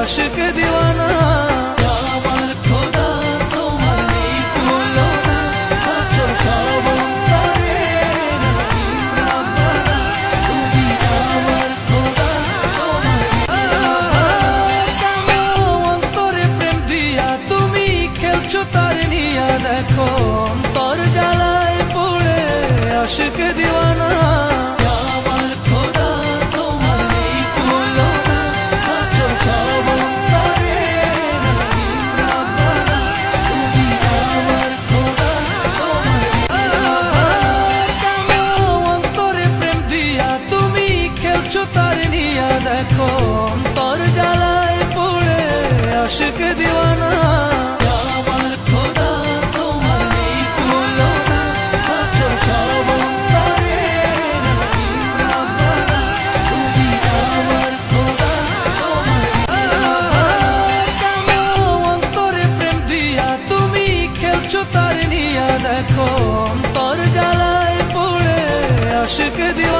আশিক দিওয়ানা। আমার খোদা তোমার নেই তুলনা, আছো সব অন্তরে রহিম রাব্বানা। তুমি আমার খোদা তোমার অন্তরে প্রেম দিয়া তুমি খেলছো তার নিয়া। দেখো অন্তর জ্বালায় পড়ে আশিক দিওয়ানা। দেখো অন্তর জ্বালায় পড়ে আশিক দিওয়ানা। আমার খোদা তোমার নেই তুলনা, আছো সব অন্তরে রহিম রাব্বানা। তুমি আমার খোদা অন্তরে প্রেম দিয়া তুমি খেলছো তার নিয়া। দেখো অন্তর জ্বালায় পড়ে আশিক দিওয়ানা।